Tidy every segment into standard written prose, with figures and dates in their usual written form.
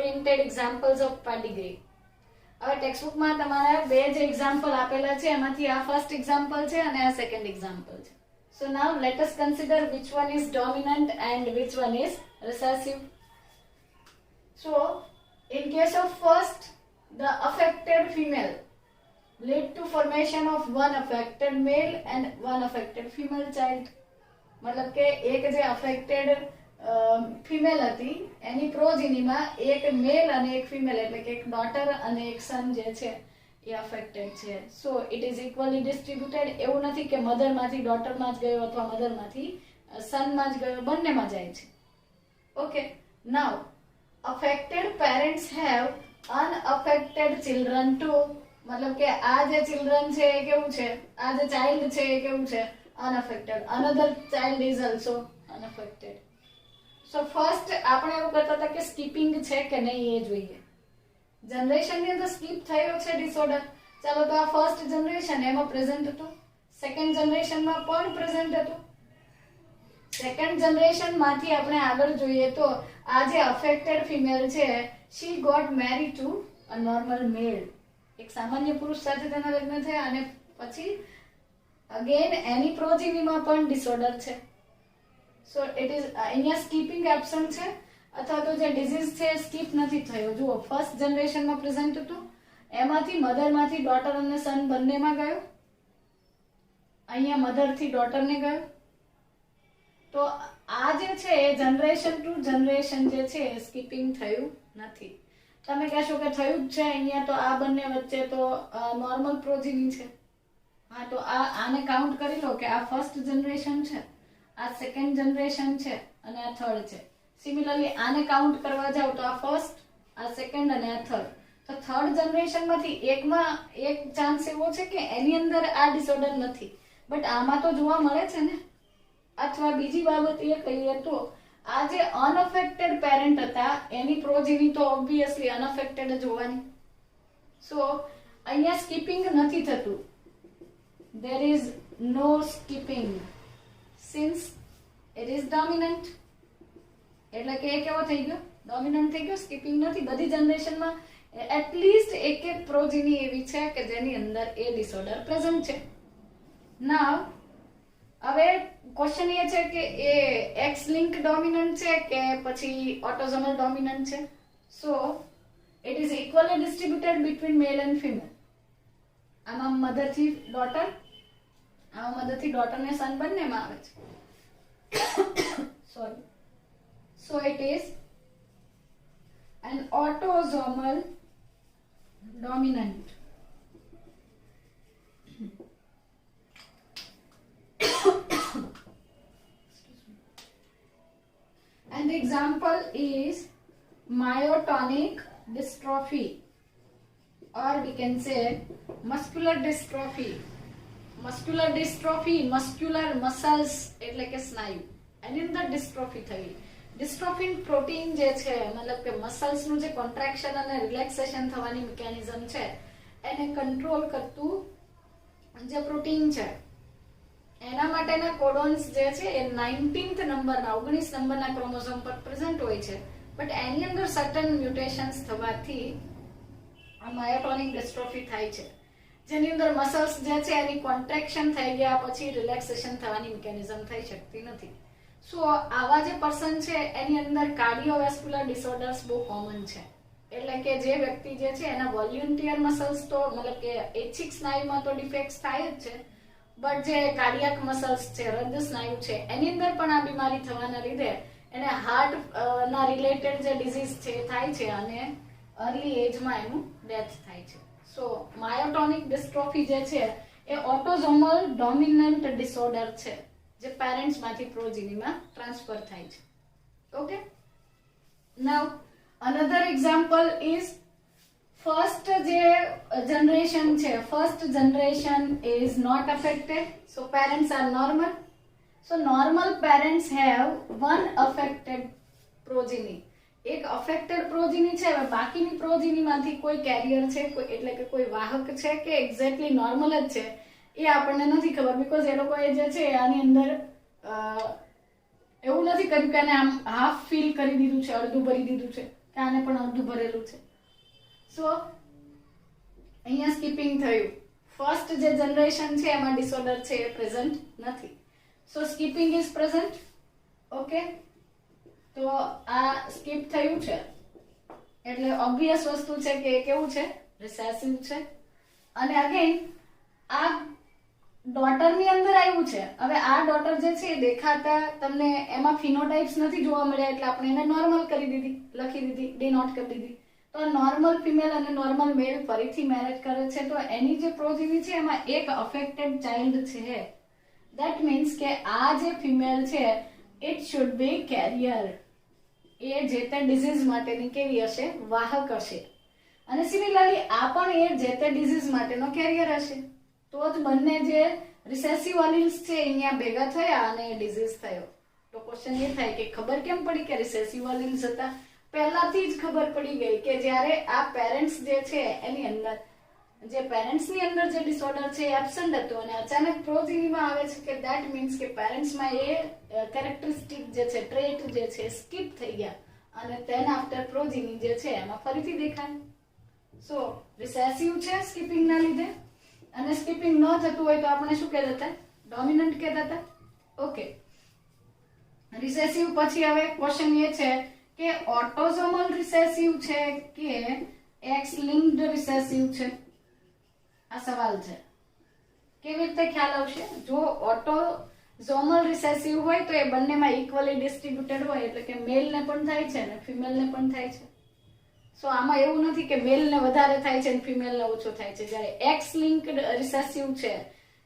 oriented examples of pedigree. હવે ટેક્સ્ટબુકમાં તમારા બે જે એક્ઝામ્પલ આપેલા છે એમાંથી આ ફર્સ્ટ એક્ઝામ્પલ છે અને આ સેકન્ડ એક્ઝામ્પલ છે. So now let us consider which one is dominant and which one is recessive. So in case of first, the affected female lead to formation of one affected male and one affected female child. मतलब કે એક જે affected female હતી એની પ્રોજીનીમાં એક મેલ અને એક female એટલે કે એક ડોટર અને એક સન જે છે એ અફેક્ટેડ છે. So it is equally distributed. એવું નથી કે મધરમાંથી ડોટરમાં જ ગયો અથવા મધરમાંથી સનમાં જ ગયો, બંનેમાં જાય છે. Okay, now affected parents have unaffected children too. મતલબ કે આ જે ચિલ્ડ્રન છે એ કેવું છે, આ જે ચાઇલ્ડ છે એ કેવું છે, unaffected. Another child is also unaffected. So first આપણે એવું કરતા હતા કે સ્કીપિંગ છે કે નહીં એ જોઈએ. જનરેશનની અંદર સ્કીપ થયો છે ડિસઓર્ડર. ચાલો તો આ ફર્સ્ટ જનરેશન એમાં પ્રેઝન્ટ હતું, સેકન્ડ જનરેશનમાં પણ પ્રેઝન્ટ હતું. સેકન્ડ જનરેશન માંથી આપણે આગળ જોઈએ તો આ જે અફેક્ટેડ ફિમેલ છે she got marry to a normal male. એક સામાન્ય પુરુષ સાથે તેના લગ્ન થયા અને પછી અગેન એની પ્રોજીનીમાં પણ ડિસઓર્ડર છે. સો ઇટ ઇઝ અહીંયા સ્કીપિંગ એબ્સન્ટ છે અથવા તો જે ડિઝીઝ છે સ્કીપ નથી થયો. જુઓ ફર્સ્ટ જનરેશનમાં પ્રેઝન્ટ હતું, એમાંથી મધરમાંથી ડોટર અને સન બંનેમાં ગયો, અહીંયા મધરથી ડોટરને ગયો. તો આ જે છે એ જનરેશન ટુ જનરેશન જે છે એ સ્કીપિંગ થયું નથી. તમે કહેશો કે થયું જ છે અહીંયા, તો આ બંને વચ્ચે તો નોર્મલ પ્રોજીની છે. હા, તો આને કાઉન્ટ કરી લો કે આ ફર્સ્ટ જનરેશન છે, આ સેકન્ડ જનરેશન છે અને આ થર્ડ છે. સિમિલરલી આને કાઉન્ટ કરવા જાવ તો આ ફર્સ્ટ, આ સેકન્ડ અને આ થર્ડ. તો થર્ડ જનરેશનમાંથી એકમાં એક ચાન્સ એવો છે કે એની અંદર આ ડિસઓર્ડર નથી, બટ આમાં તો જોવા મળે છે ને. અથવા બીજી બાબત એ કહીએ તો આ જે અનઅફેક્ટેડ પેરેન્ટ હતા એની પ્રોજીની તો ઓબ્વિયસલી અનઅફેક્ટેડ જ હોવાની. સો અહીંયા સ્કીપિંગ નથી થતું. there is no skipping since it is dominant. એટલે કે એ કેવો થઈ ગયો, ડોમિનન્ટ થઈ ગયો, સ્કીપિંગ નથી. બધી જનરેશનમાં એટલીસ્ટ એક એક પ્રોજીની એવી છે કે જેની અંદર એ ડિસઓર્ડર પ્રેઝન્ટ છે. નાવ હવે ક્વેશ્ચન એ છે કે એ એક્સ લિંક ડોમિનન્ટ છે કે પછી ઓટોઝોમલ ડોમિનન્ટ છે. So it is equally distributed between mail and female. આમાં મધરથી ડોટર, આમાં મધરથી ડોટર ને સન બંનેમાં આવે છે. Sorry. So it is an autosomal dominant. And the example is myotonic dystrophy, or we can say muscular dystrophy. Muscular dystrophy, muscular muscles એટલે કે સ્નાયુ, એની અંદર ડિસ્ટ્રોફી થઈ. ડિસ્ટ્રોફિન પ્રોટીન જે છે, મતલબ કે મસલ્સ નું જે કોન્ટ્રેક્શન અને રિલેક્સેશન થવાની મિકેનિઝમ છે એને કંટ્રોલ કરતું જે પ્રોટીન છે એના માટેના કોડોન્સ જે છે એ 19th નંબરના 19 નંબરના ક્રોમોઝોમ પર પ્રેઝન્ટ હોય છે. બટ એની અંદર સર્ટન મ્યુટેશન્સ થવાથી આ માયોટોનિક ડિસ્ટ્રોફી થાય છે, જેની અંદર મસલ્સ જે છે એની કોન્ટ્રેક્શન થઈ ગયા પછી રિલેક્સેશન થવાની મિકેનિઝમ થઈ શકતી નથી. સો આવા જે પર્સન છે એની અંદર કાર્ડિયોવેસ્ક્યુલર ડિસઓર્ડર્સ બહુ કોમન છે. એટલે કે જે વ્યક્તિ જે છે એના વોલ્યુન્ટિયર મસલ્સ તો મતલબ કે એચિક સ્નાયુમાં તો ડિફેક્ટ્સ થાય જ છે, બટ જે કાર્ડિયાક મસલ્સ છે, હૃદય સ્નાયુ છે, એની અંદર પણ આ બીમારી થવાના લીધે એને હાર્ટ ના રિલેટેડ જે ડિઝીઝ છે થાય છે અને અર્લી એજમાં એનું ડેથ થાય છે. સો માયોટોનિક ડિસ્ટ્રોફી જે છે એ ઓટોઝોમલ ડોમિનન્ટ ડિસઓર્ડર છે જે પેરેન્ટ્સ માંથી પ્રોજીનીમાં ટ્રાન્સફર થાય છે. Okay, now another example is first જે જનરેશન છે, first generation is not affected. So parents are normal. So normal parents have one affected progeny. એક અફેક્ટેડ પ્રોજીની છે, હવે બાકીની પ્રોજીનીમાંથી કોઈ કેરિયર છે, કોઈ એટલે કે કોઈ વાહક છે કે એક્ઝેક્ટલી નોર્મલ જ છે એ આપણને નથી ખબર. બીકોઝ એ લોકોએ જે છે આની અંદર એવું નથી કર્યું કે આમ હાફ ફિલ કરી દીધું છે, અડધું ભરી દીધું છે, કે આને પણ અડધું ભરેલું છે. સો અહીંયા સ્કીપિંગ થયું. ફર્સ્ટ જે જનરેશન છે એમાં ડિસઓર્ડર છે એ પ્રેઝન્ટ નથી. સો સ્કીપિંગ ઇઝ પ્રેઝન્ટ. ઓકે, તો આ સ્કીપ થયું છે એટલે ઓબ્વિયસ વસ્તુ છે કે એ કેવું છે, રિસેસિવ છે. અને અગેન આ ડોટરની અંદર આવ્યું છે. હવે આ ડોટર જે છે એ દેખાતા તમને એમાં ફિનોટાઇપ્સ નથી જોવા મળ્યા એટલે આપણે એને નોર્મલ કરી દીધી, લખી દીધી, ડિનોટ કરી દીધી. તો નોર્મલ ફિમેલ અને નોર્મલ મેલ ફરીથી મેરેજ કરે છે તો એની જે પ્રોજીની છે એમાં એક અફેક્ટેડ ચાઇલ્ડ છે. ધેટ મીન્સ કે આ જે ફિમેલ છે ઇટ શુડ બી કેરિયર. એ જે તે ડિઝીઝ માટેની કેવી હશે, વાહક હશે. અને સિમિલરલી આ પણ એ જે તે ડિઝીઝ માટેનો કેરિયર હશે. તો જ બંને જે રિસેસિવ અલીલ્સ છે અહીંયા ભેગા થયા અને ડિઝીઝ થયો. તો ક્વેશ્ચન એ થાય કે ખબર કેમ પડી કે રિસેસિવ અલીલ્સ હતા? પહેલાથી જ ખબર પડી ગઈ કે જ્યારે આ પેરેન્ટ્સ જે છે એની અંદર જે પેરેન્ટ્સની અંદર જે ડિસઓર્ડર છે એ એબ્સન્ટ હતો અને અચાનક પ્રોજીનીમાં આવે છે કે ધેટ મીન્સ કે પેરેન્ટ્સમાં એ કેરેક્ટરિસ્ટિક જે છે, ટ્રેટ જે છે સ્કીપ થઈ ગયા અને ધેન આફ્ટર પ્રોજીની જે છે એમાં ફરીથી દેખાય. સો રિસેસિવ છે સ્કીપિંગના લીધે. અને સ્કીપિંગ ન થતું હોય તો આપણે શું કહેતા હતા, ડોમિનન્ટ કહેતા હતા. ઓકે, રિસેસિવ પછી હવે ક્વેશ્ચન એ છે કે ઓટોઝોમલ રિસેસિવ છે કે એક્સ લિંક્ડ રિસેસિવ છે? આ સવાલ છે. કેવી રીતે ખ્યાલ આવશે? જો ઓટોઝોમલ રિસેસિવ હોય તો એ બંનેમાં ઇક્વલી ડિસ્ટ્રીબ્યુટેડ હોય એટલે કે મેલને પણ થાય છે ને ફિમેલને પણ થાય છે. સો આમાં એવું નથી કે મેલને વધારે થાય છે અને ફિમેલને ઓછો થાય છે. જ્યારે એક્સ લિંક્ડ રિસેસિવ છે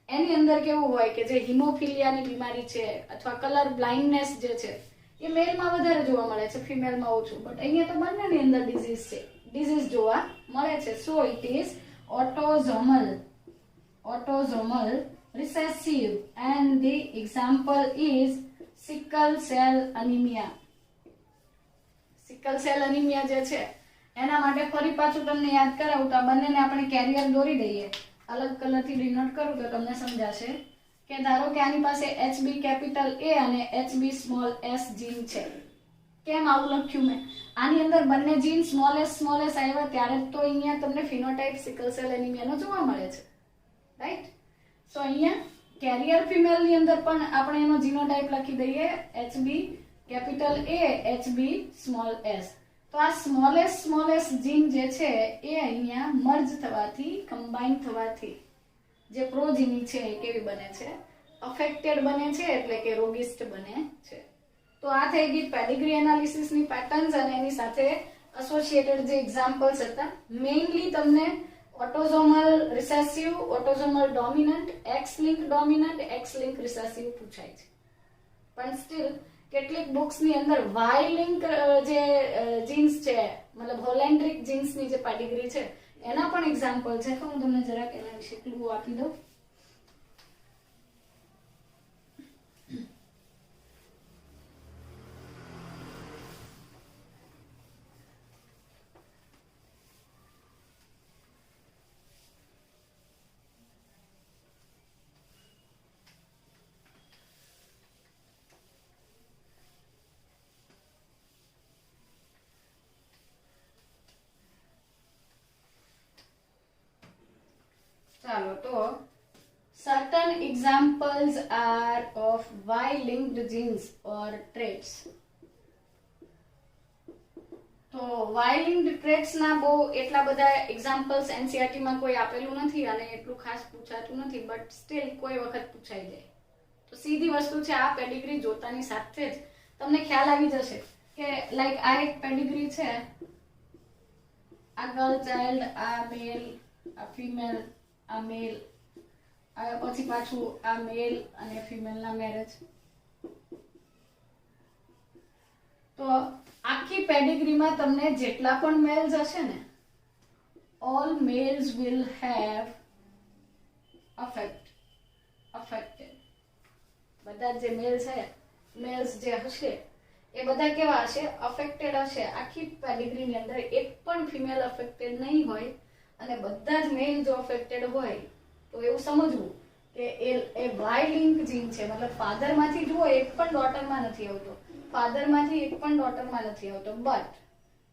એની અંદર કેવું હોય કે જે હિમોફિલિયાની બીમારી છે અથવા કલર બ્લાઇન્ડનેસ જે છે એ મેલમાં વધારે જોવા મળે છે, ફિમેલમાં ઓછું. બટ અહીંયા તો બંનેની અંદર ડિઝીઝ છે, ડિઝીઝ જોવા મળે છે. So it is autosomal recessive and the example is sickle cell anemia. Sickle cell anaemia જે છે એના માટે ફરી પાછું તમને યાદ કરાવું તો આ બંનેને આપણે કેરિયર દોરી દઈએ, અલગ કલરથી ડિનોટ કરું તો તમને સમજાશે કે ધારો કે આની પાસે HB કેપિટલ A અને HB સ્મોલ s જીન છે. કેમ આવું લખ્યું મેં? આની અંદર બંને જીન સ્મોલ s આવ્યા ત્યારે તો અહીંયા તમને ફિનોટાઇપ સિકલ સેલ એનિમિયાનો જોવા મળે છે, રાઈટ? સો અહીંયા કેરિયર ફિમેલ ની અંદર પણ આપણે એનો જીનોટાઇપ લખી દઈએ HB capital A HB small s. તો આ સ્મોલ s જીન જે છે એ અહીંયા મર્જ થવાથી, કમ્બાઇન થવાથી જે પ્રોજીની છે એ કેવી બને છે, અફેક્ટેડ બને છે એટલે કે રોગિષ્ટ બને છે. તો આ થઈ ગઈ પેડિગ્રી એનાલિસિસ ની પેટર્ન્સ અને એની સાથે એસોસિએટેડ જે એક્ઝામ્પલ્સ હતા. મેઇનલી તમને autosomal recessive, autosomal dominant, X link dominant, X link recessive પૂછાય છે. પણ સ્ટીલ કેટલીક બુક્સ ની અંદર વાય લિંક જે જીન્સ છે, મતલબ હોલેન્ડ્રિક જીન્સ ની જે પેડિગ્રી છે એના પણ એક્ઝામ્પલ છે. તો હું તમને જરાક એના વિશે ક્લુ આપી દઉં. ચાલો, તો certain examples are of Y-linked genes or traits. તો Y-linked traits ના બહુ એટલા બધા એક્ઝામ્પલ્સ NCERT માં કોઈ આપેલું નથી અને એટલું ખાસ પૂછાતું નથી, બટ સ્ટીલ કોઈ વખત પૂછાઈ જાય. તો સીધી વસ્તુ છે, આ પેડિગ્રી જોતાની સાથે જ તમને ખ્યાલ આવી જશે કે લાઈક આ એક પેડિગ્રી છે, આ ગર્લ ચાઇલ્ડ, આ મેલ, આ ફિમેલ, આ મેલ, પછી પાછું આ મેલ અને ફિમેલ ના મેરેજ. તો આખી પેડિગ્રીમાં તમને જેટલા પણ મેલ્સ હશે ને, all males will have affected. બધા જે મેલ છે, મેલ્સ જે હશે એ બધા કેવા હશે, અફેક્ટેડ હશે. આખી પેડિગ્રીની અંદર એક પણ ફિમેલ અફેક્ટેડ નહીં હોય અને બધા જ મેલ જો અફેક્ટેડ હોય તો એવું સમજવું કે એ વાય લિંક જીન છે, મતલબ ફાધરમાંથી જુઓ એક પણ ડોટરમાં નથી આવતો, ફાધરમાંથી એક પણ ડોટરમાં નથી આવતો, બટ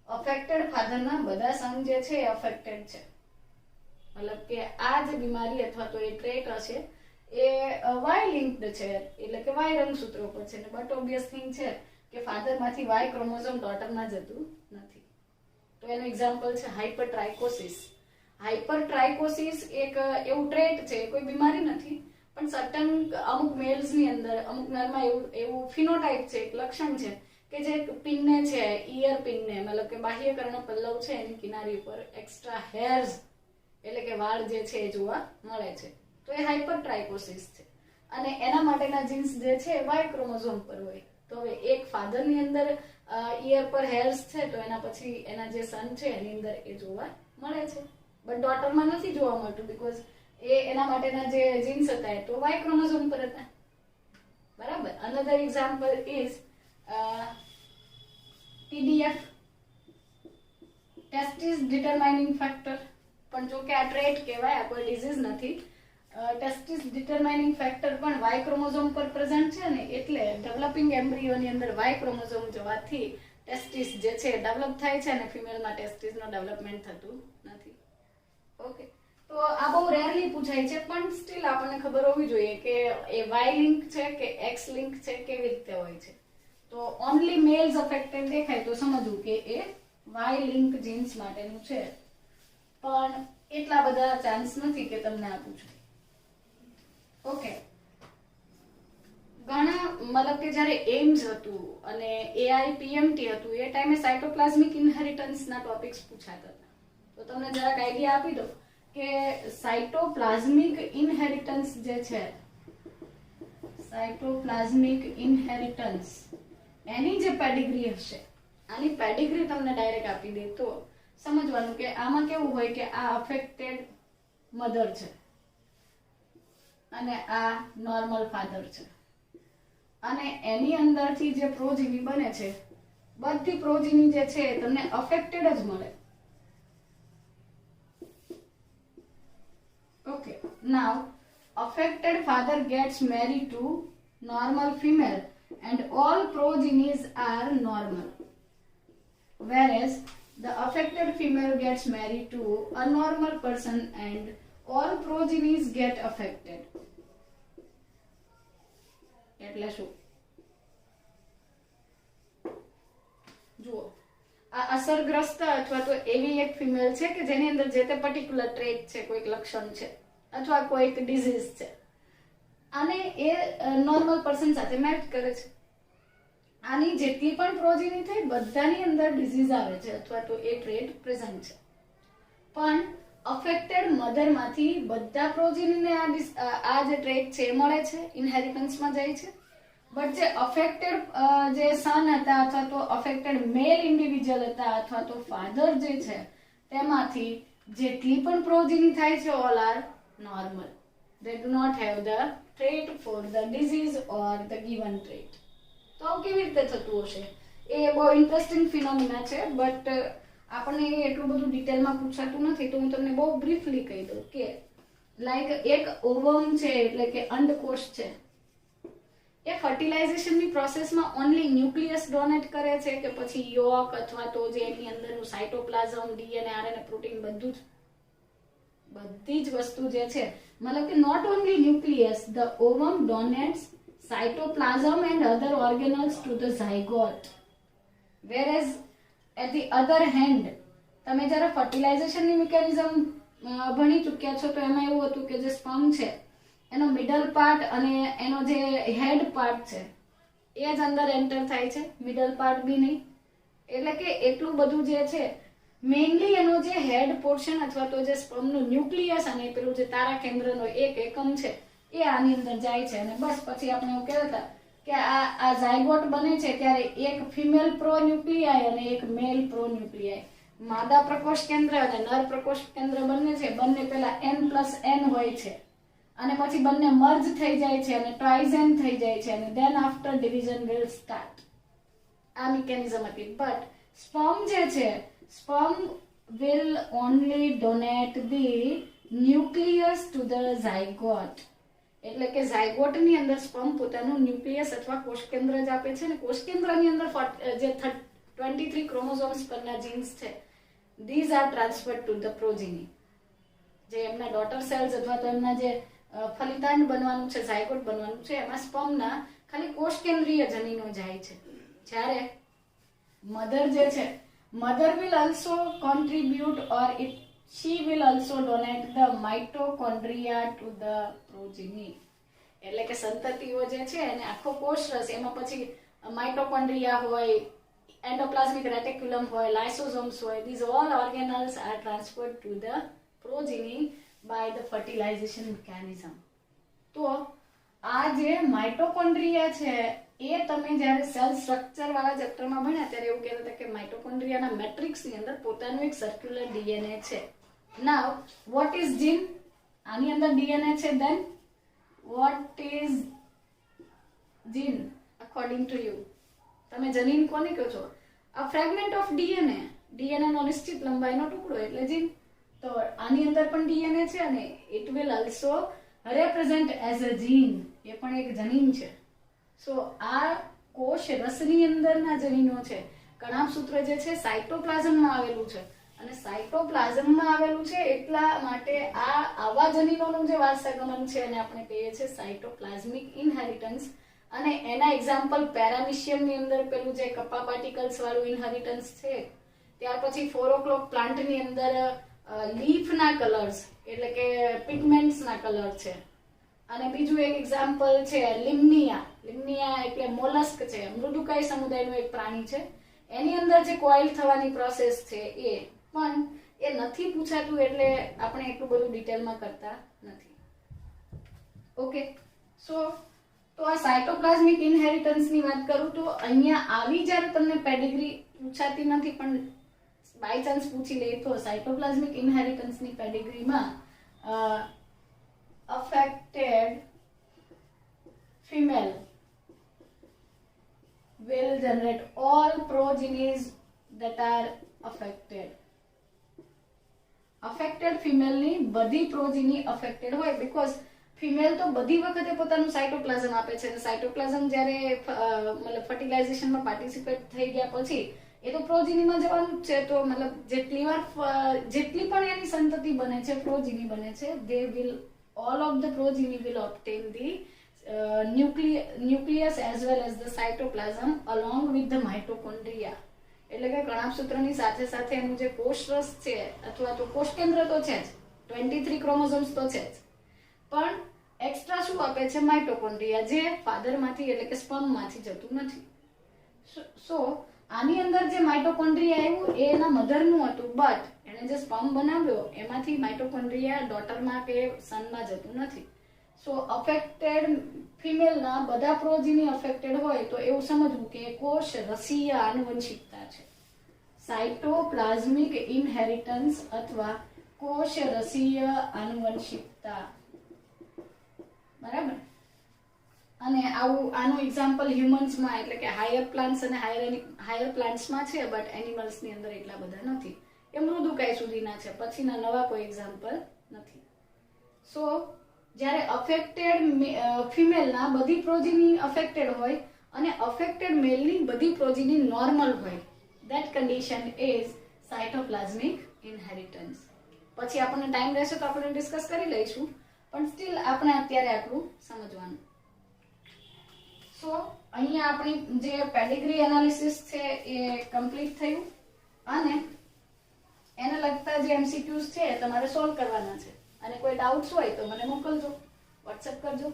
અફેક્ટેડ ફાધરના બધા સન જે છે એ અફેક્ટેડ છે, મતલબ કે આ જે બીમારી અથવા તો એ ટ્રેટ હશે એ વાય લિંક્ડ છે, એટલે કે વાય રંગસૂત્રો પર છે, બટ ઓબ્વિયસ થિંગ છે કે ફાધરમાંથી વાય ક્રોમોઝોમ ડોટરમાં જતું નથી. તો એનું એક્ઝામ્પલ છે હાઇપરટ્રાઇકોસિસ. હાઇપરટ્રાઇકોસિસ એક એવું ટ્રેટ છે, કોઈ બીમારી નથી, પણ સર્ટન અમુક મેલ્સની અંદર, અમુક નરમાં એવું ફિનોટાઇપ છે, એક લક્ષણ છે કે જે પિનને છે, ઈયર પિનને, મતલબ કે બાહ્ય કર્ણપલ્લવ છે એની કિનારી ઉપર એક્સ્ટ્રા હેર્સ એટલે કે વાળ જે છે એ જોવા મળે છે. તો એ હાઇપરટ્રાઇકોસિસ છે અને એના માટેના જીન્સ જે છે વાય ક્રોમોઝોમ પર હોય. તો હવે એક ફાધરની અંદર ઈયર પર હેર્સ છે, તો એના પછી એના જે સન છે એની અંદર એ જોવા મળે છે, બટ ડોટરમાં નથી જોવા મળતું, બીકોઝ એના માટેના જે જીન્સ હતા એ તો વાય ક્રોમોઝોમ પર હતા. બરાબર. Another example is TDF, testis determining factor. પણ જો કે આ ટ્રેટ કહેવાય, આ કોઈ ડિઝીઝ નથી. ટેસ્ટિસ ડિટરમાઇનિંગ ફેક્ટર પણ વાય ક્રોમોઝોમ પર પ્રેઝન્ટ છે ને, એટલે ડેવલપિંગ એમ્બ્રિયોની અંદર વાય ક્રોમોઝોમ જવાથી ટેસ્ટિસ જે છે ડેવલપ થાય છે અને ફિમેલમાં ટેસ્ટિસનું ડેવલપમેન્ટ થતું નથી. ઓકે, તો આ બહુ રેરલી પૂછાય છે, પણ સ્ટીલ આપણને ખબર હોવી જોઈએ કે એ વાય લિંક છે કે એક્સ લિંક છે, કેવી રીતે હોય છે. તો ઓનલી મેલ્સ અફેક્ટેડ દેખાય તો સમજવું કે એ વાય લિંક જીન્સ માટેનું છે, પણ એટલા બધા ચાન્સ નથી કે તમને આ પૂછે. ઓકે, ઘણા મતલબ કે જ્યારે એમ્સ હતું અને AIPMT હતું એ ટાઈમે સાયટોપ્લાઝમિક ઇનહેરિટન્સના ટોપિક્સ પૂછાતા હતા. તો તમને જરાક આઈડિયા આપી દો કે સાયટોપ્લાઝમિક ઇનહેરિટન્સ જે છે, સાયટોપ્લાઝમિક ઇનહેરિટન્સ એની જે પેડિગ્રી હશે, આની પેડિગ્રી તમને ડાયરેક્ટ આપી દે તો સમજવાનું કે આમાં કેવું હોય કે આ અફેક્ટેડ મધર છે અને આ નોર્મલ ફાધર છે, અને એની અંદરથી જે પ્રોજીની બને છે, બધી પ્રોજીની જે છે તમને અફેક્ટેડ જ મળે. Okay, now affected father gets married to normal female and all progenies are normal, whereas the affected female gets married to a normal person and all progenies get affected. એટલે શું? જુઓ, આ અસરગ્રસ્ત અથવા તો એવી એક ફિમેલ છે કે જેની અંદર જે તે પર્ટિક્યુલર ટ્રેટ છે, કોઈક લક્ષણ છે અથવા કોઈક ડિઝીઝ છે, અને એ નોર્મલ પર્સન સાથે મેચ કરે છે. આની જેટલી પણ પ્રોજીની થઈ બધાની અંદર ડિઝીઝ આવે છે અથવા તો એ ટ્રેટ પ્રેઝન્ટ છે, પણ અફેક્ટેડ મધરમાંથી બધા પ્રોજીનીને આ જે ટ્રેટ છે એ મળે છે, ઇનહેરિટન્સમાં જાય છે. બટ જે અફેક્ટેડ જે સન હતા અથવા તો અફેક્ટેડ મેલ ઇન્ડિવિજ્યુઅલ હતા અથવા તો ફાધર જે છે તેમાંથી જેટલી પણ પ્રોજીની થાય છે all are normal. They do not have the trait for the disease or the given trait. તો કેવી રીતે થતું હશે? એ બહુ ઇન્ટરેસ્ટિંગ ફિનોમિના છે, બટ આપણને એટલું બધું ડિટેલમાં પૂછાતું નથી, તો હું તમને બહુ બ્રીફલી કહી દઉં કે લાઈક એક ઓવમ છે એટલે કે અંડકોષ છે, એ ફર્ટિલાઇઝેશનની પ્રોસેસમાં ઓનલી ન્યુક્લિયસ ડોનેટ કરે છે કે પછી યોક અથવા તો જે એની અંદરનું સાયટોપ્લાઝમ, DNA, RNA, પ્રોટીન બધી જ વસ્તુ જે છે, મતલબ કે not only nucleus, the ovum donates cytoplasm and other organelles to the zygote, whereas at the other hand તમે જ્યારે ફર્ટિલાઇઝેશનની મિકેનિઝમ ભણી ચૂક્યા છો તો એમાં એવું હતું કે જે સ્પર્મ છે એનો મિડલ પાર્ટ અને એનો જે હેડ પાર્ટ છે એ જ અંદર એન્ટર થાય છે, મિડલ પાર્ટ બી નહીં. એટલે કે એટલું બધું જે છે મેઇનલી એનો જે હેડ પોર્શન અથવા તો જે સ્પર્મનું ન્યુક્લિયસ અને પેલું જે તારા કેન્દ્રનો એક એકમ છે એ આની અંદર જાય છે, અને બસ પછી આપણે એવું કહેતા કે આ ઝાયગોટ બને છે ત્યારે એક ફિમેલ પ્રોન્યુક્લિયાય અને એક મેલ પ્રોન્યુક્લિયાય, માદા પ્રકોષ કેન્દ્ર અને નર પ્રકોષ કેન્દ્ર બંને છે, બંને પેલા N+N હોય છે અને પછી બંને મર્જ થઈ જાય છે અને ટ્રાઇઝેન થઈ જાય છે અને than after division will start. આ મિકેનિઝમ હતી. બટ સ્પર્મ જે છે, sperm will only donate the nucleus to the zygote. એટલે કે ઝાયગોટની અંદર સ્પર્મ પોતાનું ન્યુક્લિયસ અથવા કોષકેન્દ્ર જ આપે છે, અને કોષકેન્દ્રની અંદર જે 23 ક્રોમોઝોમ્સ પરના જીન્સ છે, these are transferred to the progeny. જે એમના ડોટર સેલ્સ અથવા તો એમના જે ફલિતાંડ બનવાનું છે, ઝાયગોટ બનવાનું છે, એમાં સ્પર્મના ખાલી કોષ કેન્દ્રીય જનીનો જાય છે. જ્યારે મધર જે છે, mother will also contribute or she will also donate the mitochondria to the progeny. એટલે કે સંતતિઓ જે છે એને આખો કોષરસ, એમાં પછી માઇટોકોન્ડ્રિયા હોય, એન્ડોપ્લાઝમિક રેટિક્યુલમ હોય, લાઇસોસોમ્સ હોય, these all organelles are transferred to the progeny by the fertilization mechanism. તો આ જે માઇટોકોન્ડ્રિયા છે એ તમે જ્યારે સેલ સ્ટ્રક્ચર વાળા ચેપ્ટરમાં ભણ્યા ત્યારે એવું કહેતા હતા કે માઇટોકોન્ડ્રિયાના મેટ્રિક્સની અંદર પોતાનું એક સર્ક્યુલર ડીએનએ છે. Now what is gene? આની અંદર ડીએનએ છે. Then what is gene according to you? તમે જનીન કોને કહો છો? A fragment of DNA. DNA નો નિશ્ચિત લંબાઈનો ટુકડો એટલે જીન. તો આની અંદર પણ ડીએનએ છે અને it will also represent as a gene. એ પણ એક જનીન છે. સો આ કોષ રસની અંદરના જનીનો છે. કણાભસૂત્ર જે છે સાયટોપ્લાઝમમાં આવેલું છે અને સાયટોપ્લાઝમમાં આવેલું છે એટલા માટે આવા જનીનોનું જે વારસાગમન છે એને આપણે કહીએ છીએ સાયટોપ્લાઝમિક ઇનહેરિટન્સ. અને એના એક્ઝામ્પલ પેરામિશિયમની અંદર પેલું જે કપ્પા પાર્ટિકલ્સ વાળું ઇનહેરિટન્સ છે, ત્યાર પછી 4 o'clock પ્લાન્ટની અંદર લીફના કલર્સ એટલે કે પિગમેન્ટ્સના કલર છે. અને બીજું એક એક્ઝામ્પલ છે લિમ્નિયા. લિમ્નિયા એટલે મોલસ્ક છે, મૃદુકાય સમુદાયનું એક પ્રાણી છે. એની અંદર જે કોઇલ થવાની પ્રોસેસ છે એ પણ એ નથી પૂછાતું એટલે આપણે એટલું બધું ડિટેલમાં કરતા નથી. ઓકે, સો તો આ સાયટોપ્લાઝમિક ઇનહેરિટન્સની વાત કરું તો અહીંયા આવી જ્યારે તમને પેડિગ્રી પૂછાતી નથી પણ બાય ચાન્સ પૂછી લે તો cytoplasmic ઇનહેરિટન્સની પેડિગ્રીમાં affected female will generate all progenies that are affected. affected female ની બધી પ્રોજીની affected હોય because ફિમેલ તો બધી વખતે પોતાનું સાયટોપ્લાઝમ આપે છે અને સાયટોપ્લાઝમ જ્યારે મતલબ ફર્ટિલાઇઝેશનમાં પાર્ટિસિપેટ થઈ ગયા પછી એ તો પ્રોજીનીમાં જવાનું જ છે. તો મતલબ જેટલી પણ એની સંતતિ બને છે, પ્રોજીની બને છે, they will all of the progeny will obtain the nucleus as well as the cytoplasm along with the mitochondria. એટલે કે કણાભસૂત્રની સાથે સાથે એનું જે કોષરસ છે અથવા તો કોષ કેન્દ્ર તો છે જ, 23 ક્રોમોઝોમ્સ તો છે જ, પણ એક્સ્ટ્રા શું આપે છે? માઇટોકોન્ડ્રિયા, જે ફાધરમાંથી એટલે કે સ્પર્મમાંથી જતું નથી. સો આની અંદર જે માઇટોકોન્ડ્રિયા આવ્યું એ એના મધરનું હતું, બટ એને જે સ્પર્મ બનાવ્યો એમાંથી માઇટોકોન્ડ્રિયા ડોટરમાં કે સનમાં જતું નથી. સો અફેક્ટેડ ફિમેલના બધા પ્રોજીની અફેક્ટેડ હોય તો એવું સમજવું કે કોષ રસીય આનુવંશિકતા છે, સાયટોપ્લાઝમિક ઇનહેરિટન્સ અથવા કોષ રસીય આનુવંશિકતા. બરાબર? અને આનું એક્ઝામ્પલ હ્યુમન્સમાં એટલે કે હાયર પ્લાન્ટ્સ અને હાયર પ્લાન્ટ્સમાં છે, બટ એનિમલ્સની અંદર એટલા બધા નથી. એ મૃદુકાય સુધીના છે, પછીના નવા કોઈ એક્ઝામ્પલ નથી. સો જ્યારે અફેક્ટેડ ફિમેલના બધી પ્રોજીની અફેક્ટેડ હોય અને અફેક્ટેડ મેલની બધી પ્રોજીની નોર્મલ હોય, that condition is cytoplasmic inheritance. પછી આપણને ટાઈમ રહેશે તો આપણે ડિસ્કસ કરી લઈશું, પણ સ્ટીલ આપણે અત્યારે આટલું સમજવાનું. સો અહીંયા આપણી જે પેડિગ્રી એનાલિસિસ છે એ કમ્પ્લીટ થયું અને એને લગતા જે એમસીક્યુઝ છે તમારે સોલ્વ કરવાના છે. અને કોઈ ડાઉટ્સ હોય તો મને મોકલજો, વોટ્સએપ કરજો.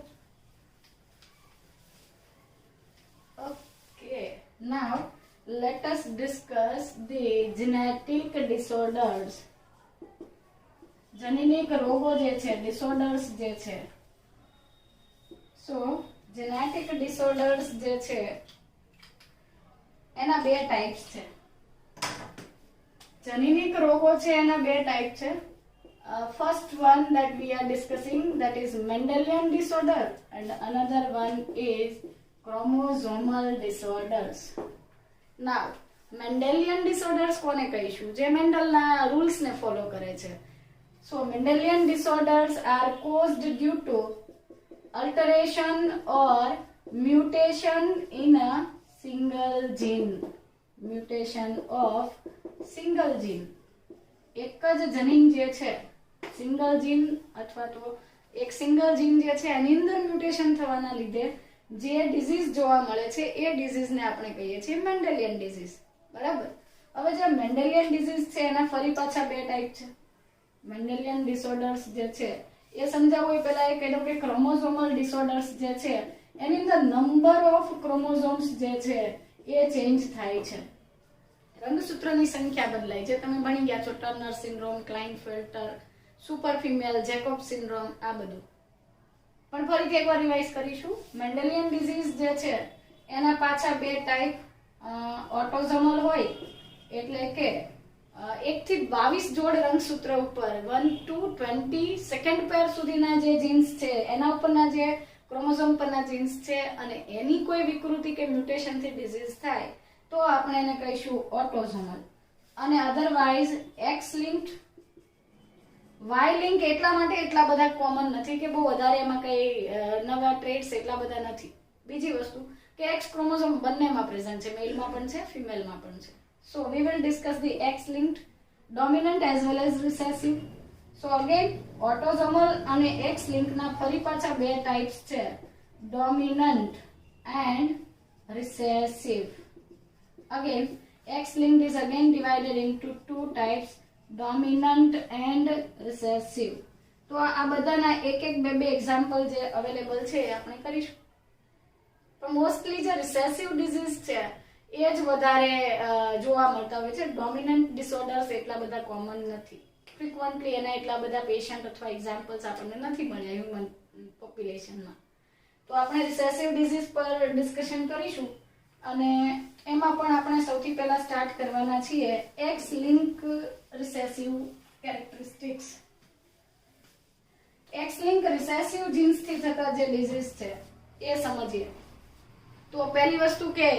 Okay, now let us discuss the genetic disorders. જનીનિક રોગો જે છે, ડિસઓર્ડર્સ જે છે. સો જેનેટિક ડિસઓર્ડર્સ જે છે એના બે ટાઈપ્સ છે. જનીનિક રોગો છે એના બે ટાઈપ છે. First one that we are discussing, that is Mendelian disorder, and another one is chromosomal disorders. Now Mendelian disorders કોને કહીશું? જે મેન્ડલના રૂલ્સ ને ફોલો કરે છે. So Mendelian disorders are caused due to alteration or mutation in a single gene. Mutation of single gene, એક જ જનીન જે છે સિંગલ જીન અથવા તો એક સિંગલ જીન જે છે એની અંદર મ્યુટેશન થવાના લીધે જે ડિઝીઝ જોવા મળે છે એ ડિઝીઝને આપણે કહીએ છીએ મેન્ડેલિયન ડિઝીઝ. બરાબર. હવે જે મેન્ડેલિયન ડિઝીઝ છે એના ફરી પાછા બે ટાઈપ છે. મેન્ડેલિયન ડિસઓર્ડર્સ જે છે એ સમજાવવું એ પહેલા એ કહી દઉં કે ક્રોમોઝોમલ ડિસઓર્ડર્સ જે છે એની અંદર નંબર ઓફ ક્રોમોઝોમ્સ જે છે એ ચેન્જ થાય છે, રંગસૂત્રની સંખ્યા બદલાય છે. તમે ભણી ગયા છો Turner syndrome, Klinefelter, super female, Jacob syndrome, આ બધું. પણ ફરીથી એકવાર રિવાઇઝ કરીશું. મેન્ડેલિયન ડિઝીઝ જે છે એના પાછા બે ટાઈપ. ઓટોઝોમલ હોય એટલે કે 1 થી 22 જોડ રંગસૂત્ર ઉપર 1 to 20 સેકન્ડ પેર સુધીના જે જીન્સ છે એના ઉપરના જે ક્રોમોઝોમ પરના જીન્સ છે અને એની કોઈ વિકૃતિ કે મ્યુટેશનથી ડિઝીઝ થાય તો આપણે એને કહીશું ઓટોઝોમલ. અને otherwise X linked, Y link એટલા માટે એટલા બધા કોમન નથી કે બહુ વધારે એમાં કઈ નવા ટ્રેડ્સ એટલા બધા નથી. બીજી વસ્તુ કે એક્સ ક્રોમોઝોમ બંનેમાં પ્રેઝન્ટ છે, મેલમાં પણ છે, ફિમેલમાં પણ છે. So we will discuss the X-linked, dominant as well as recessive. So again, autosomal અને X-linked ના ફરી પાછા બે types છે, dominant and recessive. Again, X-linked is again divided into two types, dominant and recessive. તો આ બધાના એક બે એક્ઝામ્પલ જે અવેલેબલ છે એ આપણે કરીશું. પણ મોસ્ટલી જે રિસેસિવ ડિઝીઝ છે એ જ વધારે જોવા મળતા હોય છે. ડોમિનન્ટ ડિસઓર્ડર્સ એટલા બધા કોમન નથી. ફ્રીક્વન્ટલી એના એટલા બધા પેશન્ટ અથવા એક્ઝામ્પલ્સ આપણને નથી મળ્યા હ્યુમન પોપ્યુલેશનમાં. તો આપણે રિસેસિવ ડિઝીઝ પર ડિસ્કશન કરીશું અને એમાં પણ આપણે સૌથી પહેલા સ્ટાર્ટ કરવાના છીએ X link recessive characteristics. X link recessive જીન્સથી થતા જે ડિઝીઝ છે એ સમજીએ. તો પહેલી વસ્તુ કે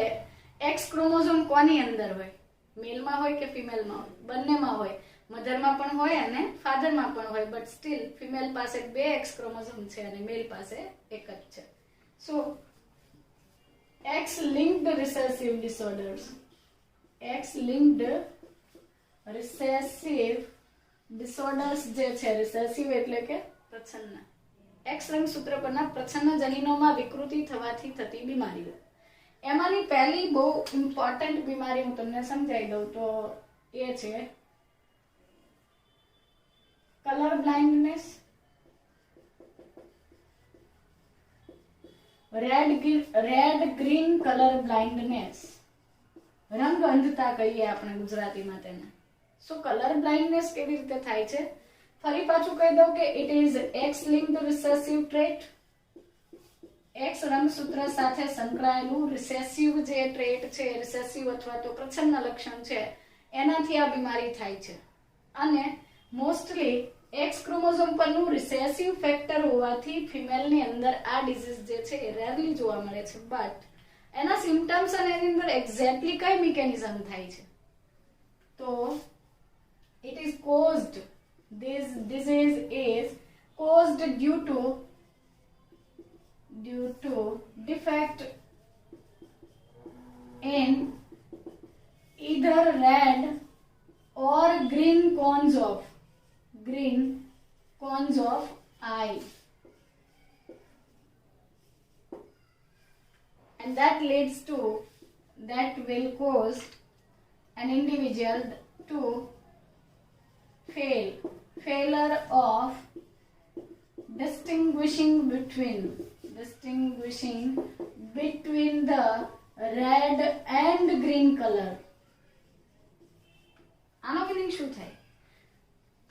એક્સ ક્રોમોઝોમ કોની અંદર હોય? મેલમાં હોય કે ફિમેલમાં હોય? બંનેમાં હોય. મધરમાં પણ હોય અને ફાધરમાં પણ હોય, બટ સ્ટીલ ફિમેલ પાસે બે એક્સ ક્રોમોઝોમ છે અને મેલ પાસે એક જ છે. So X linked recessive disorders, X linked recessive disorders જે છે, રિસેસિવ એટલે કે પ્રચ્છન્ન, એક્સ રંગસૂત્ર પરના પ્રચ્છન્ન જનીનોમાં વિકૃતિ થવાથી થતી બીમારીઓ. એમાંની પહેલી બહુ ઇમ્પોર્ટન્ટ બીમારી હું તમને સમજાવી દઉં તો એ છે colour blindness, red green colour blindness, રંગ અંધતા કહીએ આપણે ગુજરાતીમાં તેને. સો કલર બ્લાઇન્ડનેસ કેવી રીતે થાય છે? ફરી પાછું કહી દઉં કે it is x linked recessive trait. X રંગસૂત્ર સાથે સંકળાયેલું રિસેસિવ જે ટ્રેટ છે, રિસેસિવ અથવા તો પ્રચ્છન્ન લક્ષણ છે, એનાથી આ બીમારી થાય છે. અને મોસ્ટલી એક્સ ક્રોમોઝોમ પરનું રિસેસિવ ફેક્ટર હોવાથી ફિમેલની અંદર આ ડિઝીઝ જે છે એ રેરલી જોવા મળે છે. બટ એના સિમ્પટમ્સ અને એની અંદર એક્ઝેક્ટલી કઈ મિકેનિઝમ થાય છે? તો it is caused, this disease is caused due to defect in either red or green cones of eye, and that will cause an individual to failure of distinguishing between the red and green color. આનો meaning શું થાય?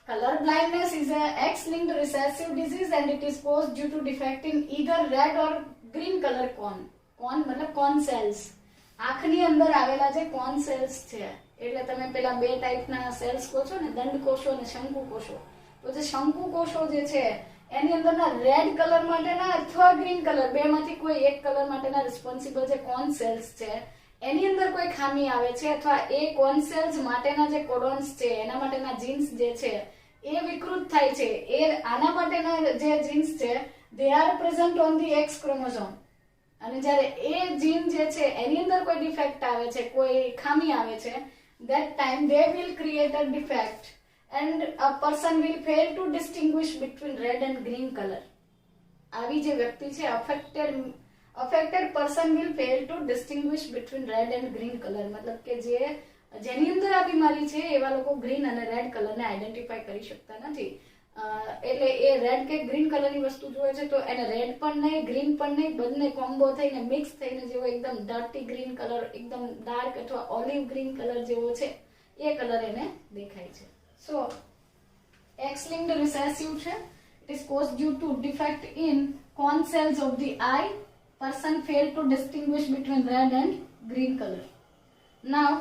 Color blindness is a X-linked recessive disease and it is caused due to defect in either red or green color cone. Cone મતલબ cone cells. આંખની અંદર આવેલા જે cone cells છે, એટલે તમે પેલા બે ટાઈપના સેલ્સ કહો છો ને, દંડકોષો અને શંકુકોષો. તો જે શંકુકોષો જે છે એની અંદરના રેડ કલર માટેના અથવા ગ્રીન કલર બેમાંથી કોઈ એક કલર માટેના રિસ્પોન્સિબલ જે કોન સેલ્સ છે એની અંદર કોઈ ખામી આવે છે અથવા એ કોન સેલ્સ માટેના જે કોડોન્સ છે એના માટેના જીન્સ જે છે એ વિકૃત થાય છે. એ આના માટેના જે જીન્સ છે they are present on the X chromosome અને જ્યારે એ જીન જે છે એની અંદર કોઈ ડિફેક્ટ આવે છે, કોઈ ખામી આવે છે, that time they will create a defect and a person will fail to distinguish between red and green color. આવી જે વ્યક્તિ છે affected person will fail to distinguish between red and green color. મતલબ કે જેની અંદર આ બીમારી છે એવા લોકો ગ્રીન અને રેડ કલરને આઈડેન્ટિફાઈ કરી શકતા નથી. એટલે એ રેડ કે ગ્રીન કલરની વસ્તુ જોવે છે તો એને રેડ પણ નહીં, ગ્રીન પણ નહીં, બંને કોમ્બો થઈને મિક્સ થઈને જેવો એકદમ ડર્ટી ગ્રીન કલર, એકદમ ડાર્ક અથવા ઓલિવ ગ્રીન કલર જેવો છે એ કલર એને દેખાય છે. સો X-linked recessive છે. It is caused due to defect in cone cells of the eye. Person fail to distinguish between red and green color. Now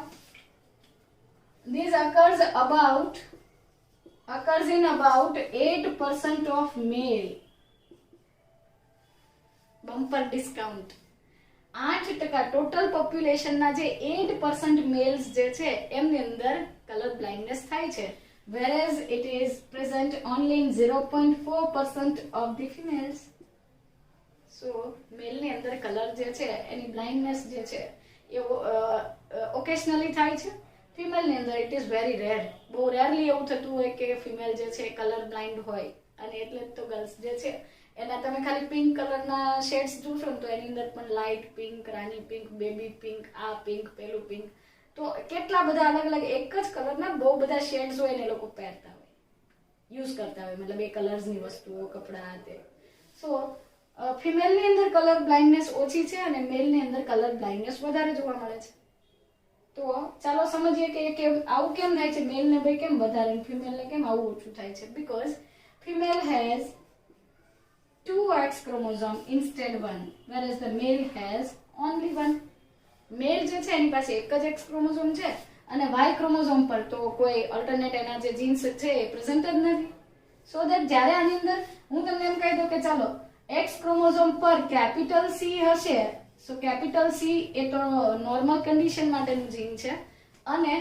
this occurs in about 8% of male. Bumper discount. 8% total પોપ્યુલેશનના જે 8% mails જે છે એમની અંદર colour blindness થાય છે, whereas it is present only in 0.4% of the females. So મેલની અંદર colour જે છે એની બ્લાઇન્ડનેસ જે છે એ ઓકેશનલી થાય છે. ફિમેલની અંદર ઇટ ઇઝ વેરી રેર. બહુ રેરલી એવું થતું હોય કે ફિમેલ જે છે કલર બ્લાઇન્ડ હોય, અને એટલે જ તો ગર્લ્સ જે છે એના તમે ખાલી પિંક કલરના શેડ્સ જોશો ને તો એની અંદર પણ લાઇટ પિંક, રાની પિંક, બેબી પિંક, આ પિંક, પેલું પિંક, તો કેટલા બધા અલગ અલગ એક જ કલરના બહુ બધા શેડ્સ હોય ને એ લોકો પહેરતા હોય, યુઝ કરતા હોય, મતલબ એ કલર્સની વસ્તુઓ, કપડાં તે. સો ફિમેલની અંદર કલર બ્લાઇન્ડનેસ ઓછી છે અને મેલની અંદર કલર બ્લાઇન્ડનેસ વધારે જોવા મળે છે. તો ચાલો સમજીએ કે આવું કેમ થાય છે, મેલને ભાઈ કેમ વધારે ફિમેલને કેમ આવું ઓછું થાય છે. Because female has 2 X chromosome instead 1, whereas the male has only 1. મેલ જે છે એની પાસે એક જ X ક્રોમોઝોમ છે અને Y ક્રોમોઝોમ પર તો કોઈ અલ્ટરનેટ એના જે જીન્સ છે એ પ્રેઝન્ટ જ નથી. સો દેટ જ્યારે આની અંદર હું તમને એમ કહી દઉં કે ચાલો X ક્રોમોઝોમ પર કેપિટલ C હશે, સો કેપિટલ C એ તો નોર્મલ કન્ડિશન માટેનું જીન છે, અને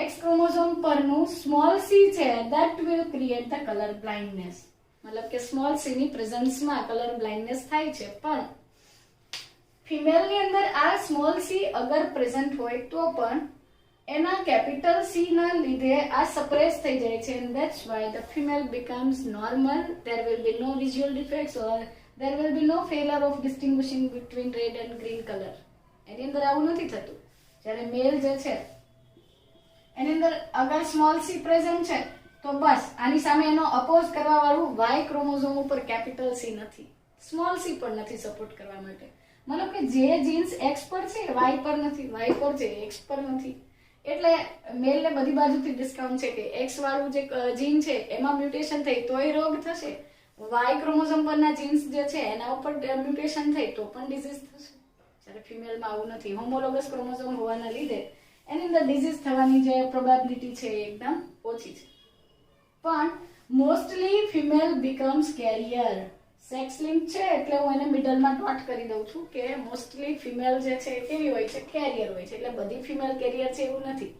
X ક્રોમોઝોમ પરનું સ્મોલ c છે that will create the color blindness. મતલબ કે સ્મોલ c ની પ્રેઝન્સમાં કલર બ્લાઇન્ડનેસ થાય છે. પણ ફિમેલની અંદર આ સ્મોલ c અગર પ્રેઝન્ટ હોય તો પણ એના કેપિટલ C ના લીધે આ સપ્રેસ થઈ જાય છે, and that's why the female becomes normal. There will be no visual defects or there will be no failure of distinguishing between red and green color. એની અંદર આવું નથી થતું. જ્યારે મેલ જે છે એની અંદર અગર સ્મોલ c પ્રેઝન્ટ છે તો બસ આની સામે એનો અપોઝ કરવા વાળું Y ક્રોમોઝોમ ઉપર કેપિટલ C નથી, સ્મોલ c પણ નથી સપોર્ટ કરવા માટે. મતલબ કે જે જીન્સ X પર છે Y પર નથી, Y પર છે X પર નથી. એટલે મેલને બધી બાજુથી ડિસ્કાઉન્ટ છે કે X વાળું જે જીન છે એમાં મ્યુટેશન થઈ તોય રોગ થશે, Y ક્રોમોઝોમ પરના જીન્સ જે છે એના ઉપર મ્યુટેશન થઈ તો પણ ડિઝીઝ થશે. જ્યારે ફિમેલમાં આવું નથી. હોમોલોગસ ક્રોમોઝોમ હોવાના લીધે એની અંદર ડિઝીઝ થવાની જે પ્રોબેબિલિટી છે એ એકદમ ઓછી છે. પણ mostly female becomes carrier. Sex link છે એટલે હું એને મિડલમાં ડોટ કરી દઉં છું કે મોસ્ટલી ફિમેલ જે છે કેવી હોય છે, કેરિયર હોય છે. એટલે બધી ફિમેલ કેરિયર છે એવું નથી.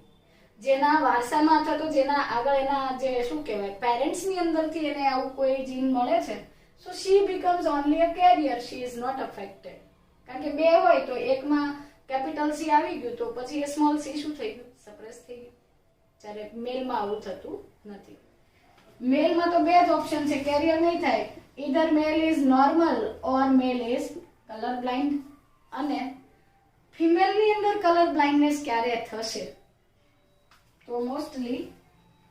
જેના વારસામાં અથવા તો જેના આગળ એના જે શું કહેવાય પેરેન્ટ્સની અંદરથી એને આવું કોઈ જીન મળે છે, so she becomes only a carrier, she is not affected. કારણ કે બે હોય તો એકમાં કેપિટલ C આવી ગયું તો પછી એ સ્મોલ c શું થઈ ગયું, સપ્રેસ થઈ ગયું. જ્યારે મેલમાં આવું થતું નથી. મેલમાં તો બે જ ઓપ્શન છે, કેરિયર નહીં થાય. either male is normal or male is color blind. અને ફિમેલ ની અંદર કલર બ્લાઇન્ડનેસ ક્યારે થશે તો મોસ્ટલી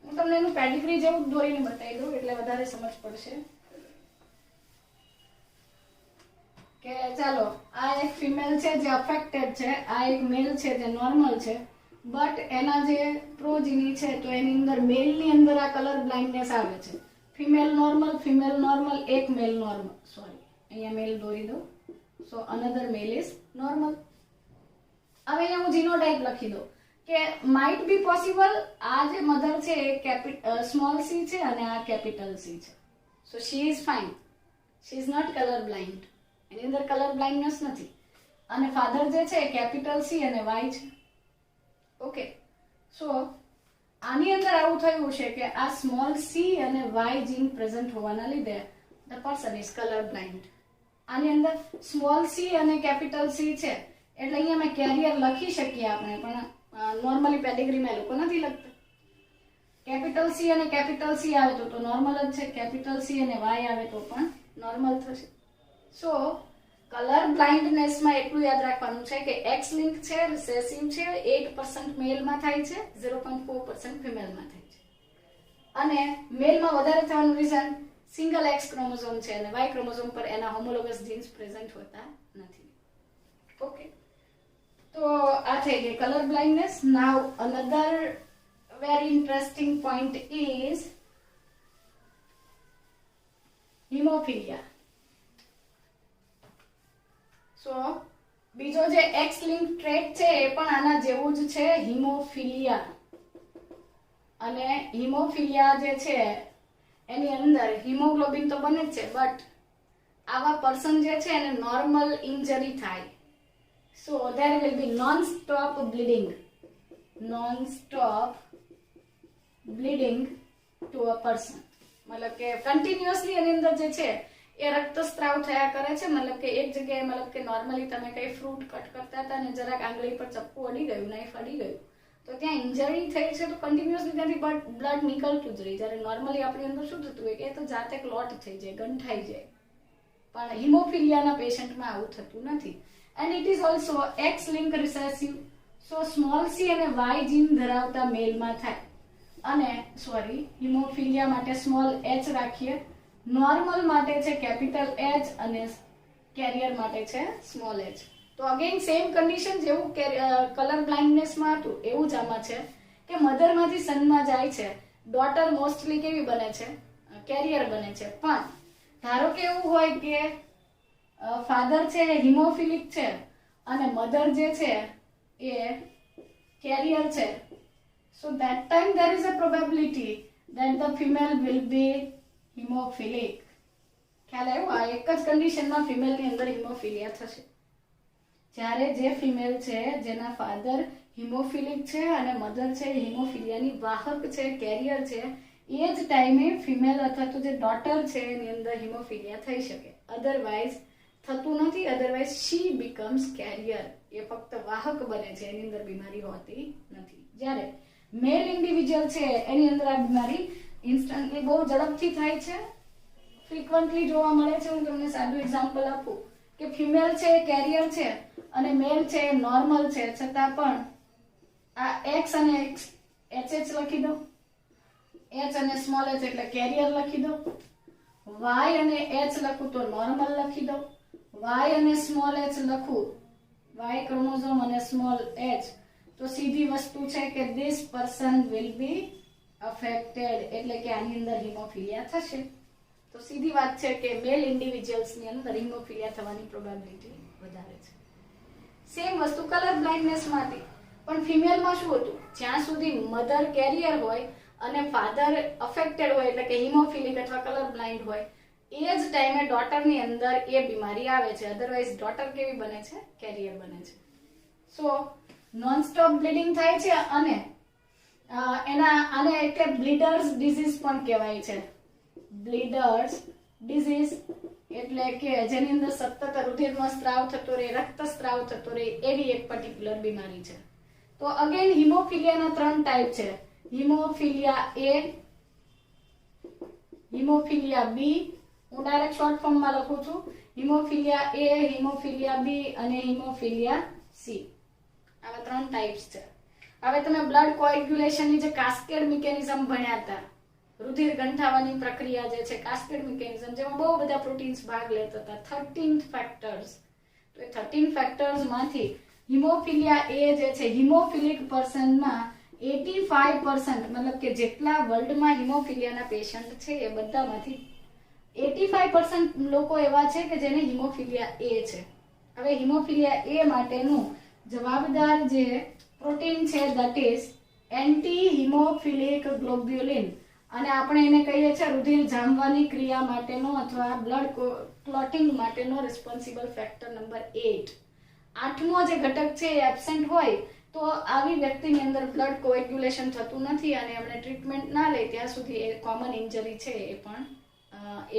હું તમને એનું પેડિગ્રી જેવું દોરીને બતાવી દઉં એટલે વધારે સમજ પડશે. કે ચાલો આ એક ફિમેલ છે જે અફેક્ટેડ છે, આ એક મેલ છે જે નોર્મલ છે, બટ એના જે પ્રોજીની છે તો એની અંદર મેલની અંદર આ કલર બ્લાઇન્ડનેસ આવે છે. ફિમેલ નોર્મલ, એક મેલ નોર્મલ, સોરી અહીંયા મેલ દોરી દઉં, સો અનધર મેલ ઇઝ નોર્મલ. હવે અહીંયા હું જીનોટાઇપ લખી દઉં કે માઇટ બી પોસિબલ આ જે મધર છે એ સ્મોલ c છે અને આ કેપિટલ C છે, so she is fine, she is not colour blind, એની અંદર કલર બ્લાઇન્ડનેસ નથી. અને ફાધર જે છે કેપિટલ C અને Y છે. ઓકે, સો આની અંદર આવું થયું છે કે આ સ્મોલ c અને Y જીન પ્રેઝન્ટ હોવાના લીધે the person is colour blind. આની અંદર સ્મોલ સી અને કેપિટલ સી છે એટલે અહીંયા મેં કેરિયર લખી શકીએ આપણે, પણ નોર્મલી પેડિગ્રીમાં એ લોકો નથી લખતા. કેપિટલ સી અને કેપિટલ સી આવે તો નોર્મલ જ છે, કેપિટલ સી અને વાય આવે તો પણ નોર્મલ થશે. સો કલર બ્લાઇન્ડનેસમાં એટલું યાદ રાખવાનું છે કે એક્સ લિંક છે, રિસેસિવ છે, 8% મેલમાં થાય છે, 0.4% ફિમેલમાં થાય છે. અને મેલમાં વધારે થવાનું રીઝન સિંગલ એક્સ ક્રોમોઝોમ છે અને વાય ક્રોમોઝોમ પર એના હોમોલોગસ જીન્સ પ્રેઝન્ટ હોતા નથી. ઓકે, તો આ થઈ ગઈ colour blindness. Now another very interesting point is hemophilia. So બીજો જે X linked trait છે એ પણ આના જેવું જ છે, હિમોફિલિયા. અને હિમોફિલિયા જે છે એની અંદર હિમોગ્લોબિન તો બને જ છે, બટ આવા પર્સન જે છે એને નોર્મલ ઇન્જરી થાય. So there will be non-stop bleeding. Non-stop bleeding to a person. મતલબ કે કન્ટિન્યુઅસલી એની અંદર જે છે એ રક્તસ્રાવ થયા કરે છે. મતલબ કે એક જગ્યાએ મતલબ કે નોર્મલી તમે કઈ ફ્રૂટ કટ કરતા હતા અને જરાક આંગળી પર ચપ્પુ અડી ગયું, નાઈફ અડી ગયું, તો ત્યાં ઇન્જરી થઈ છે તો કન્ટિન્યુઅસલી ત્યાંથી બ્લડ નીકળતું જ રહે. જ્યારે નોર્મલી આપણી અંદર શું થતું હોય કે એ તો જાતે ક્લોટ થઈ જાય, ગંઠાઈ જાય. પણ હિમોફિલિયાના પેશન્ટમાં આવું થતું નથી. And it is also x link recessive. So small C અને વાય જીન ધરાવતા મેલમાં થાય. અને સોરી, હિમોફિલિયા માટે સ્મોલ એચ રાખીએ, નોર્મલ માટે છે કેપિટલ એચ અને કેરિયર માટે છે સ્મોલ એચ. તો અગેન સેમ કન્ડિશન જેવું કલર બ્લાઇન્ડનેસમાં હતું એવું જ આમાં છે કે મધરમાંથી સનમાં જાય છે. ડોટર મોસ્ટલી કેવી બને છે? કેરિયર બને છે. પણ ધારો કે એવું હોય કે ફાધર છે એ હિમોફિલિક છે અને મધર જે છે એ કેરિયર છે. So that time there is a probability that the female will be hemophilic. ખ્યાલ આવ્યો? આ એક જ કન્ડિશનમાં ફિમેલની અંદર હિમોફિલિયા થશે. જ્યારે જે ફિમેલ છે જેના ફાધર હિમોફિલિક છે અને મધર છે હિમોફિલિયાની વાહક છે, કેરિયર છે, એ જ ટાઈમે ફિમેલ અથવા તો જે ડોટર છે એની અંદર હિમોફિલિયા થઈ શકે. અધરવાઇઝ થતું નથી. અધરવાઇઝ શી બીકમ્સ કેરિયર. એ ફક્ત વાહક બને છે, એની અંદર બીમારી હોતી નથી. જ્યારે મેલ ઇન્ડિવિજ્યુઅલ છે એની અંદર આ બીમારી ઇન્સ્ટન્ટલી બહુ ઝડપથી થાય છે, ફ્રીક્વન્ટલી જોવા મળે છે. હું તમને સાદું એક્ઝામ્પલ આપું કે ફિમેલ છે કેરિયર છે અને મેલ છે નોર્મલ છે, છતાં પણ આ એક્સ અને એચ લખી દો, એચ અને સ્મોલ એચ એટલે કેરિયર લખી દો, વાય અને એચ લખું તો નોર્મલ લખી દો, વાય અને સ્મોલ એચ લખું, વાય ક્રોમોઝોમ અને સ્મોલ એચ, તો સીધી વસ્તુ છે કે this person will be affected, એટલે કે આની અંદર હિમોફિલિયા થશે. તો સીધી વાત છે કે મેલ ઇન્ડિવિજ્યુઅલ્સ ની અંદર હિમોફિલિયા થવાની પ્રોબેબિલિટી વધારે છે. સેમ વસ્તુ કલર બ્લાઇન્ડનેસ માટે પણ ફિમેલમાં શું હતું? જ્યાં સુધી મધર કેરિયર હોય અને ફાધર અફેક્ટેડ હોય એટલે કે હિમોફિલિક અથવા કલર બ્લાઇન્ડ હોય, એ જ ટાઈમે ડોટરની અંદર એ બીમારી આવે છે. અધરવાઇઝ ડોટર કેવી બને છે? કેરિયર બને છે. સો નોન સ્ટોપ બ્લીડિંગ થાય છે અને આને એટલે બ્લીડર્સ ડિઝીઝ પણ કહેવાય છે. બ્લીડર્સ ડિઝીઝ એટલે કે જેની અંદર સતત રુધિરનો સ્ત્રાવ થતો રહે, રક્તસ્ત્રાવ થતો રહે, એવી એક પર્ટિક્યુલર બીમારી છે. તો અગેન હિમોફિલિયાના 3 ટાઈપ છે. હિમોફિલિયા એ, હિમોફિલિયા બી, હું ડાયરેક્ટ શોર્ટ ફોર્મમાં લખું છું, હિમોફિલિયા એ, હિમોફિલિયા બી અને હિમોફિલિયા સી. આવા 3 ટાઈપ્સ છે. હવે તમે બ્લડ કોએગ્યુલેશનની જે કાસ્કેડ મિકેનિઝમ ભણ્યા હતા, રુધિર ગંઠાવાની પ્રક્રિયા જે છે કાસ્કેડ મિકેનિઝમ, જેમાં બહુ બધા પ્રોટીન્સ ભાગ લેતા હતા, 13 ફેક્ટર્સ. તો એ 13 ફેક્ટર્સ માંથી હિમોફિલિયા એ જે છે, હિમોફિલિક પર્સનમાં 85% મતલબ કે જેટલા વર્લ્ડમાં હિમોફિલિયાના પેશન્ટ છે એ બધામાંથી 85% લોકો એવા છે કે જેને હિમોફિલિયા એ છે. હવે હિમોફિલિયા એ માટેનું જવાબદાર જે પ્રોટીન છે that is એન્ટી હિમોફિલિક ગ્લોબ્યુલિન, અને આપણે એને કહીએ છીએ રુધિર જામવાની ક્રિયા માટેનો અથવા બ્લડ ક્લોટિંગ માટેનો રિસ્પોન્સિબલ ફેક્ટર નંબર 8. 8મો જે ઘટક છે એ એબ્સેન્ટ હોય તો આવી વ્યક્તિની અંદર બ્લડ કોએગ્યુલેશન થતું નથી અને એમણે ટ્રીટમેન્ટ ના લે ત્યાં સુધી એ કોમન ઇન્જરી છે એ પણ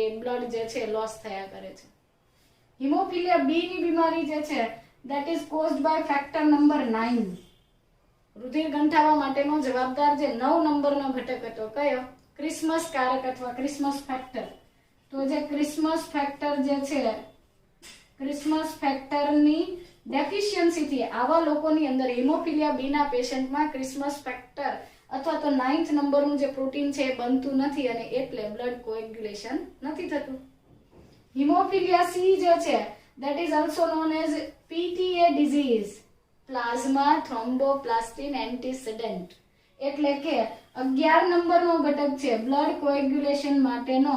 એ બ્લડ જે છે લોસ થયા કરે છે. હિમોફિલિયા બી ની બીમારી જે છે that is caused by factor number 9. રુધિર ગંઠાવા માટેનો જવાબદાર જે 9 નંબરનો ઘટક હતો કયો? ક્રિસમસ કારક અથવા ક્રિસમસ ફેક્ટર. તો જે ક્રિસમસ ફેક્ટર જે છે, ક્રિસમસ ફેક્ટરની ડેફિશિયન્સી થી આવા લોકોની અંદર હિમોફિલિયા બી ના પેશન્ટમાં ક્રિસમસ ફેક્ટર અથવા તો 9th નંબરનું જે પ્રોટીન છે એ બનતું નથી અને એટલે બ્લડ કોએગ્યુલેશન નથી થતું. હિમોફિલિયા સી જે છે that is also known as PTA disease, plasma thromboplastin antecedent. એટલે કે 11 નંબરનો ઘટક છે બ્લડ કોએગ્યુલેશન માટેનો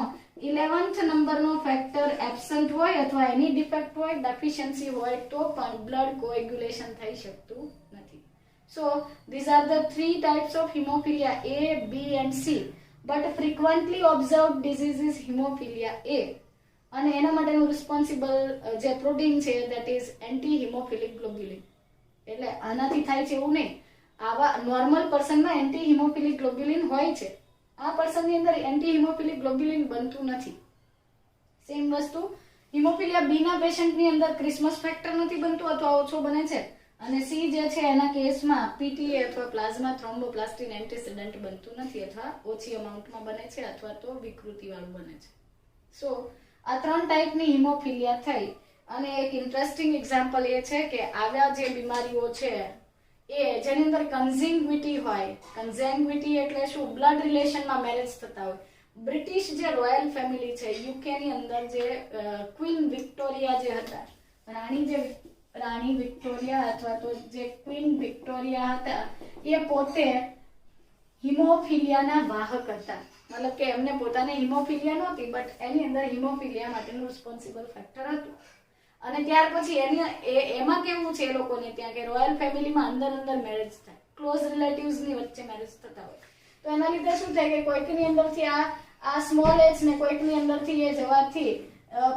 11th નંબરનો ફેક્ટર એબ્સન્ટ હોય અથવા એની ડિફેક્ટ હોય, ડેફિશિયન્સી હોય તો પણ બ્લડ કોએગ્યુલેશન થઈ શકતું નથી. So these are the three types of hemophilia A, B and C. But frequently observed disease is hemophilia A. અને એના માટેનું રિસ્પોન્સિબલ જે પ્રોટીન છે that is એન્ટી હિમોફિલિક ગ્લોબ્યુલિન. એટલે આનાથી થાય છે એવું નહીં. આવા નોર્મલ પર્સનમાં એન્ટી હિમોફિલિક ગ્લોબ્યુલિન હોય છે, આ પર્સનની અંદર એન્ટી હિમોફિલિક ગ્લોબ્યુલિન બનતું નથી. સેમ વસ્તુ હિમોફિલિયા બી ના પેશન્ટની અંદર ક્રિસમસ ફેક્ટર નથી બનતું અથવા ઓછો બને છે, અને સી જે છે એના કેસમાં પીટીએ અથવા પ્લાઝમા થ્રોમ્બોપ્લાસ્ટિન એન્ટીસિડન્ટ બનતું નથી અથવા ઓછી અમાઉન્ટમાં બને છે અથવા તો વિકૃતિ વાળું બને છે. સો આ 3 ટાઈપની હિમોફિલિયા થઈ. અને એક ઇન્ટરેસ્ટિંગ એક્ઝામ્પલ એ છે કે આવા જે બીમારીઓ છે એ જેની અંદર કન્ઝેન્ગ્વિટી હોય. કન્ઝેન્ગ્વિટી એટલે શું? બ્લડ રિલેશનમાં મેરેજ થતા હોય. બ્રિટિશ જે રોયલ ફેમિલી છે યુકે ની અંદર જે ક્વીન વિક્ટોરિયા જે હતા, રાણી વિક્ટોરિયા અથવા તો જે ક્વીન વિક્ટોરિયા હતા એ પોતે હિમોફિલિયાના વાહક હતા. મતલબ કે એમને પોતાને હિમોફિલિયા નહોતી બટ એની અંદર હિમોફિલિયા માટેનું રિસ્પોન્સિબલ ફેક્ટર હતું. અને ત્યાર પછી એમાં કેવું છે એ લોકોને ત્યાં કે રોયલ ફેમિલીમાં અંદર મેરેજ થાય, ક્લોઝ રિલેટિવ્સ ની વચ્ચે મેરેજ થતા હોય. તો એના લીધે શું થાય કે કોઈકની અંદરથી આ સ્મોલ એજ ને કોઈકની અંદરથી એ જવાથી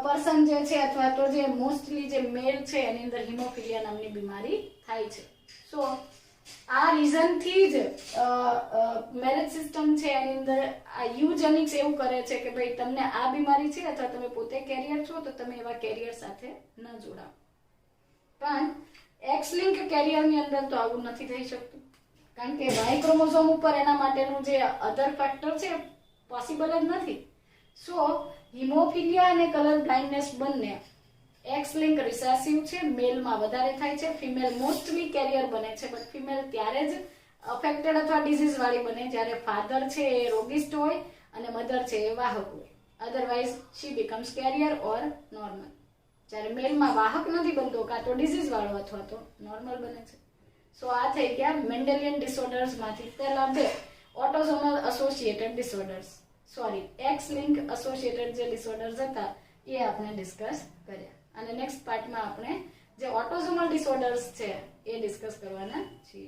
પર્સન જે છે અથવા તો જે મોસ્ટલી જે મેલ છે એની અંદર હિમોફિલિયા નામની બીમારી થાય છે. સો આ રીઝન થી જ મેરેજ સિસ્ટમ છે એની અંદર આ યુજેનિક્સ એવું કરે છે કે ભાઈ તમને આ બીમારી છે અથવા તમે પોતે કેરિયર છો તો તમે એવા કેરિયર સાથે ન જોડાઓ. પણ એક્સ લિંક કેરિયર ની અંદર તો આવું નથી થઈ શકતું, કારણ કે વાય ક્રોમોસોમ ઉપર એના માટેનું જે અધર ફેક્ટર છે પોસિબલ જ નથી. સો હિમોફિલિયા અને કલર બ્લાઇન્ડનેસ બંને એક્સ લિંક રિસેસિવ છે, મેલમાં વધારે થાય છે. ફિમેલ મોસ્ટલી કેરિયર બને છે બટ ફિમેલ ત્યારે જ અફેક્ટેડ અથવા ડિઝીઝ વાળી બને જ્યારે ફાધર છે એ રોગિસ્ટ હોય અને મધર છે એ વાહક હોય. અધરવાઇઝ શી બીકમ્સ કેરિયર ઓર નોર્મલ. જ્યારે મેલમાં વાહક નથી બનતો, કાં તો ડિઝીઝ વાળો અથવા તો નોર્મલ બને છે. સો આ થઈ ગયા મેન્ડેલિયન ડિસઓર્ડર્સ માંથી પહેલા બે autosomal associated disorders, x link associated જે ડિસઓર્ડર્સ હતા એ આપણે ડિસ્કસ કર્યા. અને નેક્સ્ટ પાર્ટમાં આપણે જે ઓટોસોમલ ડિસઓર્ડર્સ છે એ ડિસ્કસ કરવાના છીએ.